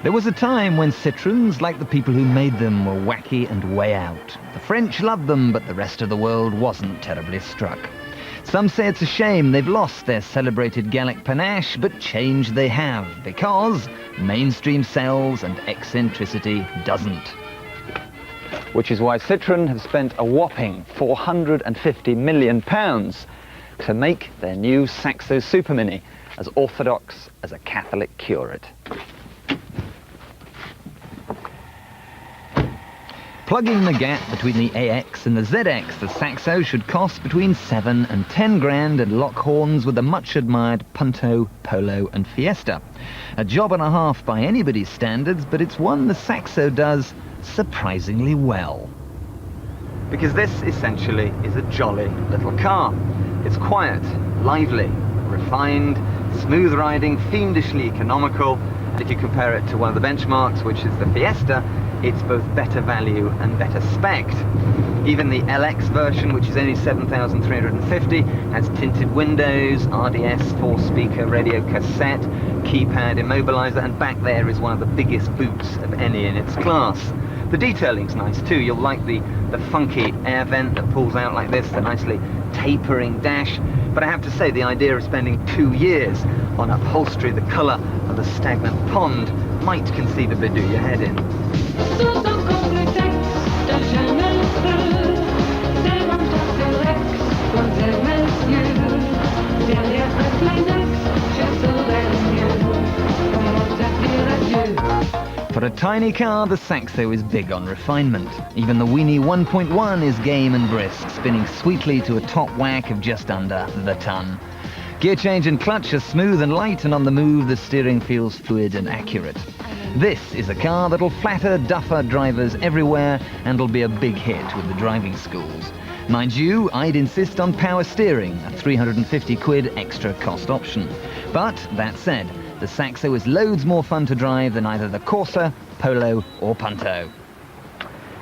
There was a time when Citroens, like the people who made them, were wacky and way out. The French loved them, but the rest of the world wasn't terribly struck. Some say it's a shame they've lost their celebrated Gallic panache, but change they have, because mainstream sells and eccentricity doesn't. Which is why Citroen have spent a whopping £450 million to make their new Saxo Supermini as orthodox as a Catholic curate. Plugging the gap between the AX and the ZX, the Saxo should cost between 7 and 10 grand and lock horns with the much-admired Punto, Polo and Fiesta. A job and a half by anybody's standards, but it's one the Saxo does surprisingly well. Because this, essentially, is a jolly little car. It's quiet, lively, refined, smooth-riding, fiendishly economical. And if you compare it to one of the benchmarks, which is the Fiesta, it's both better value and better spec'd. Even the LX version, which is only 7,350, has tinted windows, RDS 4-speaker radio cassette, keypad immobilizer, and back there is one of the biggest boots of any in its class. The detailing's nice too. You'll like the funky air vent that pulls out like this, the nicely tapering dash. But I have to say, the idea of spending 2 years on upholstery the colour of the stagnant pond might conceivably do your head in. For a tiny car, the Saxo is big on refinement. Even the weenie 1.1 is game and brisk, spinning sweetly to a top whack of just under the ton. Gear change and clutch are smooth and light, and on the move the steering feels fluid and accurate. This is a car that'll flatter duffer drivers everywhere and will be a big hit with the driving schools. Mind you, I'd insist on power steering, a 350 quid extra cost option. But that said, the Saxo is loads more fun to drive than either the Corsa, Polo or Punto.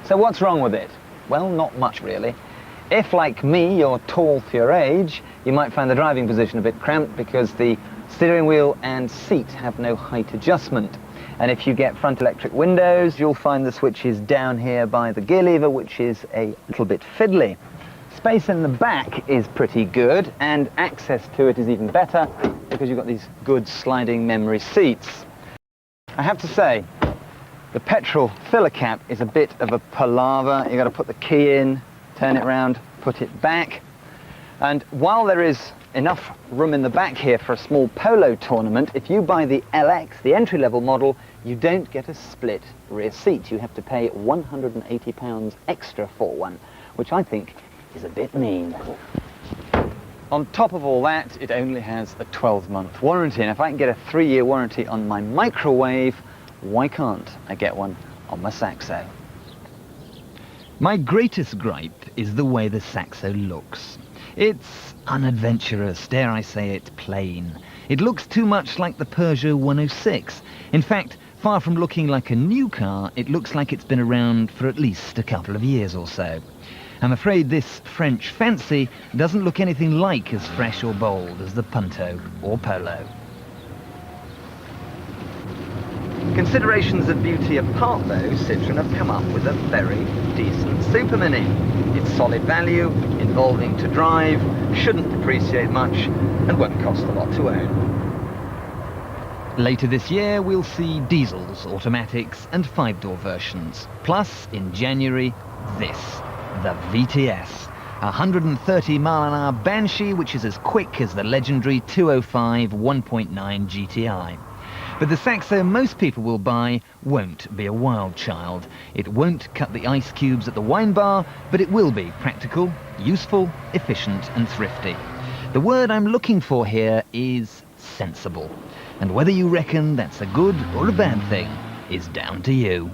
So what's wrong with it? Well, not much really. If, like me, you're tall for your age, you might find the driving position a bit cramped because the steering wheel and seat have no height adjustment. And if you get front electric windows, you'll find the switches down here by the gear lever, which is a little bit fiddly. Space in the back is pretty good, and access to it is even better because you've got these good sliding memory seats. I have to say, the petrol filler cap is a bit of a palaver. You've got to put the key in, turn it round, put it back. And while there is enough room in the back here for a small polo tournament, if you buy the LX, the entry-level model, you don't get a split rear seat. You have to pay £180 extra for one, which I think is a bit mean. On top of all that, it only has a 12-month warranty, and if I can get a 3-year warranty on my microwave, why can't I get one on my Saxo? My greatest gripe is the way the Saxo looks. It's unadventurous, dare I say it, plain. It looks too much like the Peugeot 106. In fact, far from looking like a new car, it looks like it's been around for at least a couple of years or so. I'm afraid this French fancy doesn't look anything like as fresh or bold as the Punto or Polo. Considerations of beauty apart though, Citroen have come up with a very decent Supermini. It's solid value, involving to drive, shouldn't depreciate much, and won't cost a lot to own. Later this year we'll see diesels, automatics and 5-door versions. Plus, in January, this. The VTS, a 130-mile-an-hour Banshee which is as quick as the legendary 205 1.9 GTI. But the Saxo most people will buy won't be a wild child. It won't cut the ice cubes at the wine bar, but it will be practical, useful, efficient and thrifty. The word I'm looking for here is sensible. And whether you reckon that's a good or a bad thing is down to you.